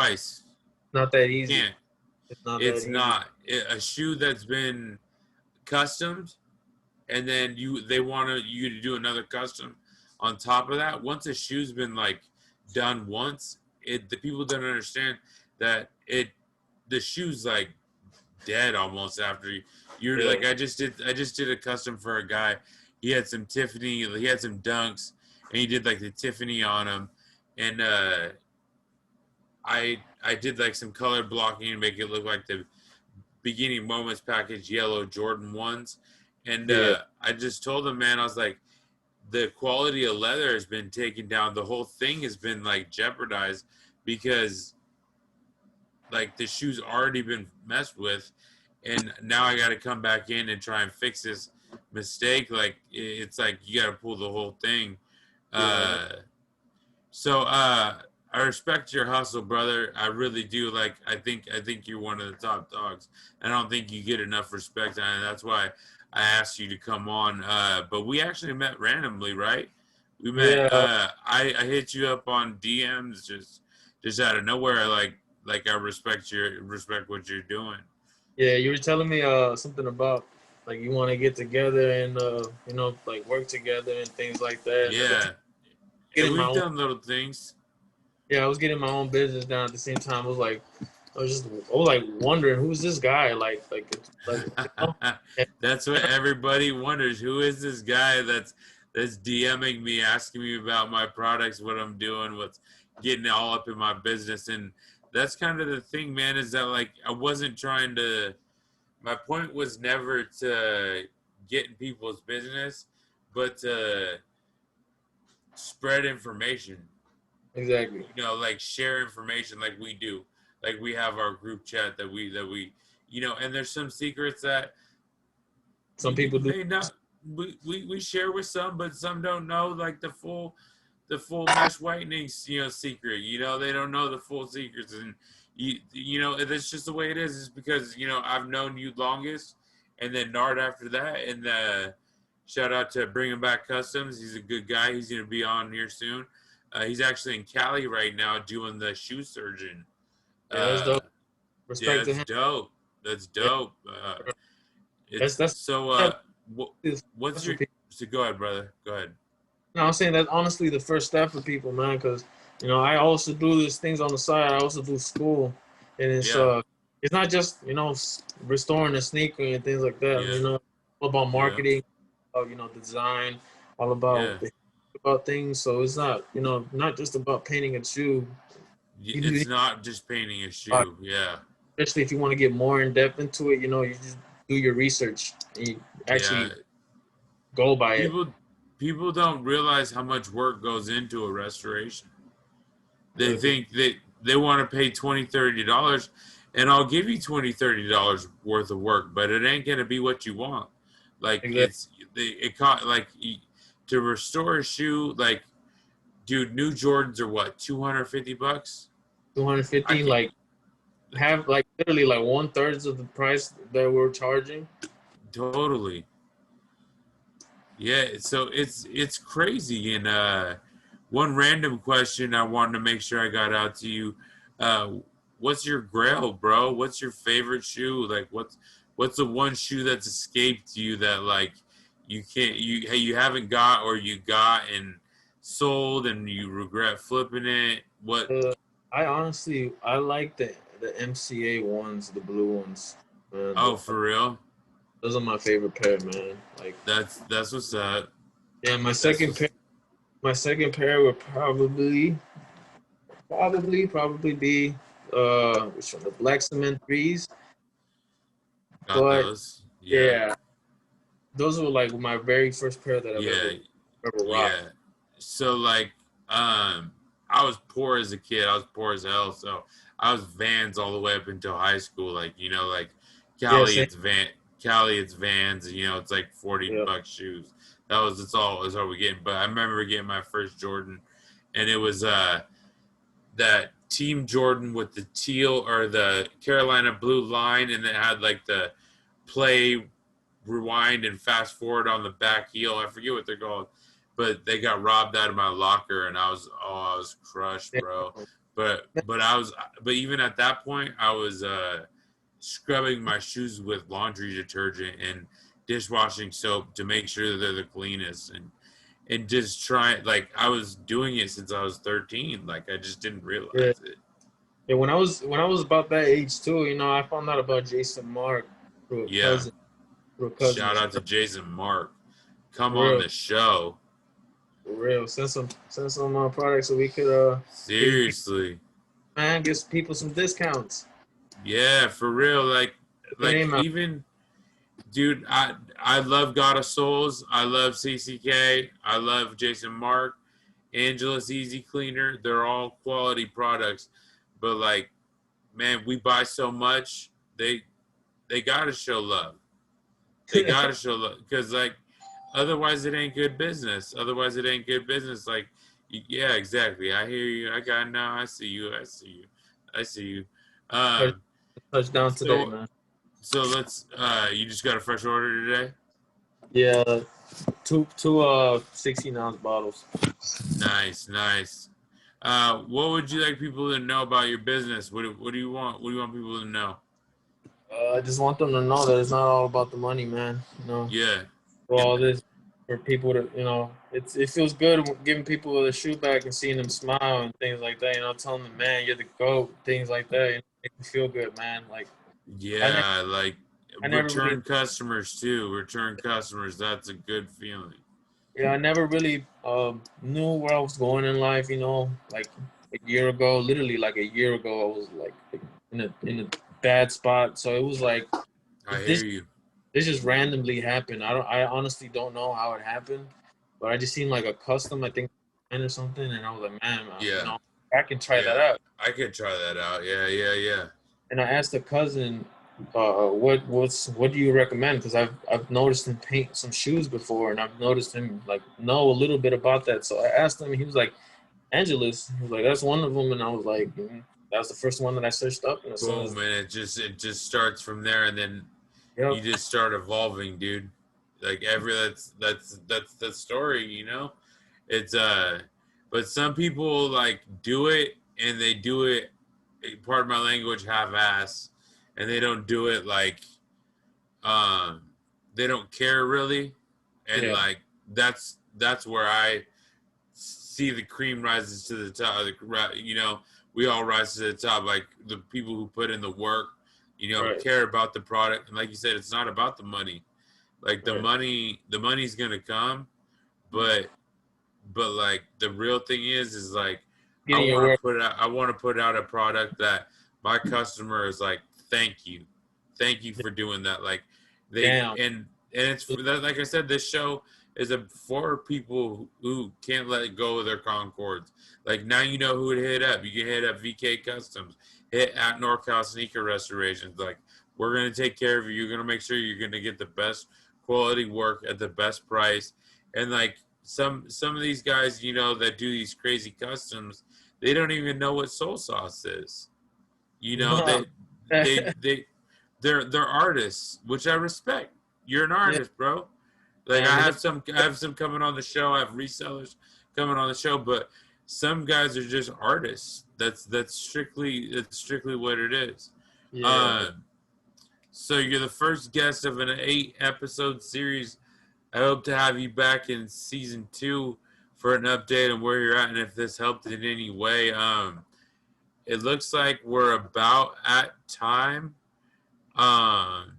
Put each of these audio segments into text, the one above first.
twice. Not that easy. Can't. It's not that It's easy. not a shoe that's been customed, and then they want you to do another custom on top of that. Once a shoe's been like done once, the people don't understand that the shoe's like dead almost after you're Yeah. like I just did a custom for a guy. He had some Tiffany, he had some Dunks, and he did like the Tiffany on them, and I did like some color blocking to make it look like the beginning moments package yellow Jordan 1s. And Yeah. I just told him, man, I was like, the quality of leather has been taken down. The whole thing has been like jeopardized because like the shoe's already been messed with, and now I got to come back in and try and fix this mistake. Like it's like you got to pull the whole thing. Yeah. So I respect your hustle, brother. I really do. Like I think you're one of the top dogs. I don't think you get enough respect, and that's why I asked you to come on. But we actually met randomly, right? We met. Yeah. I hit you up on DMs just out of nowhere. Like I respect what you're doing. Yeah. You were telling me something about like you want to get together and like work together and things like that. And Yeah, and getting my we've own. done little things. Yeah, I was getting my own business down at the same time. I was like wondering who's this guy? And, That's what everybody wonders. Who is this guy that's DMing me, asking me about my products, what I'm doing, what's getting all up in my business? And that's kind of the thing, man, is that like I wasn't trying to, my point was never to get in people's business, but to spread information. exactly. Like share information like we do. Like we have our group chat that we and there's some secrets that Some people do. may not we share with some, but some don't know like the full mesh whitening secret. They don't know the full secrets, and that's just the way it is. It's because I've known you longest, and then Nard after that, and shout out to Bringing Back Customs. He's a good guy. He's gonna be on here soon. He's actually in Cali right now doing the shoe surgeon. Yeah, that's dope. Yeah, Respect to that's him. dope. That's Yeah, dope. that's It's that's so. that What's for your? people. So go ahead, brother. Go ahead. No, I'm saying that's honestly the first step for people, man. Because I also do these things on the side. I also do school, and Yeah. it's not just restoring the sneaker and things like that. Yeah. All about Yeah. marketing, design, all Yeah. about things. So it's not not just about painting a shoe. You do, It's not just painting a shoe. Yeah. especially if you want to get more in depth into it. You just do your research and you Yeah. actually go by it. People don't realize how much work goes into a restoration. They Yeah, think that they want to pay $20-$30, and I'll give you $20-$30 worth of work, but it ain't gonna be what you want. Like exactly. it cost like to restore a shoe. Like, dude, new Jordans are what, $250? I 250, can't. like have like literally like 1/3 of the price that we're charging. Totally. Yeah, so it's crazy. And one random question I wanted to make sure I got out to you. Uh, what's your grail, bro? What's your favorite shoe? Like what's the one shoe that's escaped you that like you haven't got, or you got and sold and you regret flipping it? What? I like the MCA ones, the blue ones. Man, Oh, for real? those are my favorite pair, man. Like, That's what's up. yeah, That's what's my second pair would probably be which one, the black cement threes. got But those. Yeah. yeah, those were like my very first pair that I've Yeah. ever rocked. Yeah. So like I was poor as a kid. I was poor as hell. So I was Vans all the way up until high school. Like, like Yeah, Cali same. Cali it's Vans, and it's like 40 Yeah, bucks shoes. That's all we getting. But I remember getting my first Jordan, and it was that Team Jordan with the teal or the Carolina blue line, and it had like the play, rewind, and fast forward on the back heel. I forget what they're called, but they got robbed out of my locker, and I was crushed, bro. But even at that point, I was scrubbing my shoes with laundry detergent and dishwashing soap to make sure that they're the cleanest, and just try, like, I was doing it since I was 13. Like, I just didn't Yeah. realize it. Yeah, when I was about that age too, you know, I found out about Jason Mark through a Yeah. cousin, through a cousin. Shout out to Jason Mark. Come For on real, the show. for real. Send some products so we could give people, Seriously. man, give people some discounts. Yeah, for real. Get the Like name out. even dude, I love God of Souls. I love CCK. I love Jason Mark. Angela's Easy Cleaner. They're all quality products. But like, man, we buy so much. They gotta show love. They gotta show love because like, otherwise it ain't good business. Otherwise it ain't good business. Like, yeah, exactly. I hear you. I got now. I see you. I see you. I see you. Touch, Um. touchdown today, So man. so let's. You just got a fresh order today. Yeah, two 16-ounce bottles. Nice, nice. What would you like people to know about your business? What do you want? What do you want people to know? I just want them to know that it's not all about the money, man. You know, Yeah, for all this, for people to, you know, it feels good giving people the shoe back and seeing them smile and things like that. You know, telling them, man, you're the GOAT, things like that. You know, make me feel good, man. Like I never, yeah. Like I never really, return customers too. Return customers. That's a good feeling. yeah, I never really knew where I was going in life. You know, like a year ago, literally like a year ago, I was like in a bad spot. So it was like I this hear you. this just randomly happened. I honestly don't know how it happened, but I just seen like a custom, I think, or something, and I was like, man, you Yeah, know, I can try that yeah. out. I could try that out. Yeah, yeah, yeah. And I asked the cousin, what do you recommend? Because I've noticed him paint some shoes before, and I've noticed him like know a little bit about that. So I asked him, and he was like, Angelus. He was like, that's one of them, and I was like, that was the first one that I searched up, and as soon Boom, as, and it just starts from there, and then yep, you just start evolving, dude. Like that's the story, you know. It's but some people like do it, and they do it, pardon my language, half-ass, and they don't do it like, um they don't care really, and yeah, like that's where I see the cream rises to the top. You know, we all rise to the top. Like the people who put in the work, you know, right, care about the product, and like you said, it's not about the money. Like right, the money's gonna come, but like the real thing is like, getting your work, I want to put out a product that my customer is like, thank you for doing that. Like they down, and it's for that. Like I said, this show is for people who can't let go of their Concords. Like now you know who to hit up. You can hit up VK Customs, hit at NorCal Sneaker Restorations. Like, we're gonna take care of you. You're gonna make sure you're gonna get the best quality work at the best price. And like some of these guys, you know, that do these crazy customs, they don't even know what soul sauce is. You know, no, they they they're artists, which I respect. You're an yeah, artist, bro. Like man, but I have some coming on the show. I have resellers coming on the show, but some guys are just artists. That's strictly what it is. yeah, Um, so you're the first guest of an 8 episode series. I hope to have you back in season 2 for an update on where you're at and if this helped in any way. It looks like we're about at time. Um,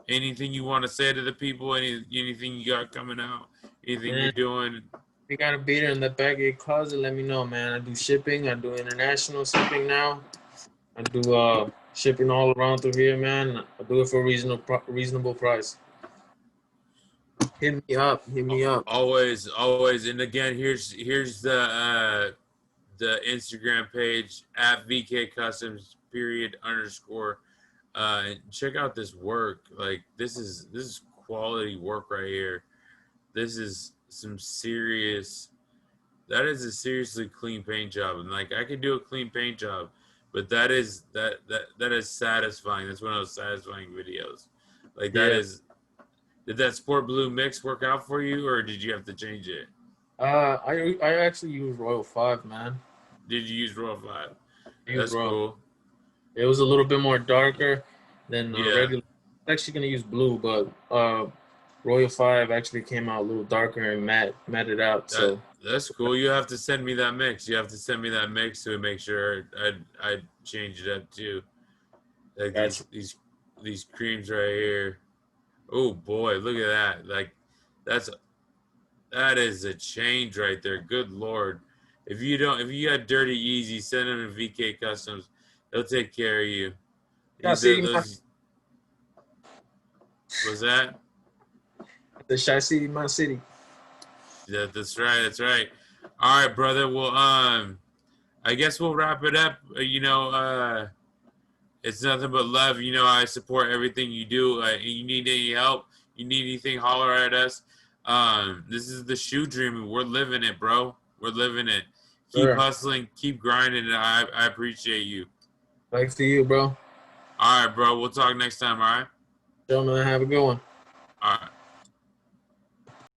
Anything you want to say to the people? Anything you got coming out? Anything you're man. doing? You got a beater in the back of your closet, let me know, man. I do shipping. I do international shipping now. I do shipping all around through here, man. I do it for a reasonable price. Hit me up. Hit me up. Always, always. And again, here's the Instagram page at VK Customs period underscore. And check out this work. Like this is quality work right here. This is some serious. That is a seriously clean paint job, and like I could do a clean paint job, but that is satisfying. That's one of those satisfying videos. Like that Yeah. is. Did that sport blue mix work out for you, or did you have to change it? I actually use Royal 5, man. did you use Royal 5? Use That's Royal. cool. It was a little bit more darker than Yeah. regular. I'm actually gonna use blue, but Royal 5 actually came out a little darker and matted out. That So that's cool. You have to send me that mix. You have to send me that mix to make sure I change it up too. Like gotcha. these creams right here. Oh boy, look at that. Like that's that is a change right there. Good lord. If you got dirty Yeezy, send them to VK Customs. They'll take care of you. Shy City, Those was that? the Shy City, my city. That's right. That's right. All right, brother. Well, I guess we'll wrap it up. It's nothing but love. I support everything you do. You need any help, you need anything, holler at us. This is the shoe dream. We're living it, bro. We're living it. Keep Sure. hustling, keep grinding. And I appreciate you. Thanks to you, bro. All right, bro. We'll talk next time. All right. Gentlemen, have a good one.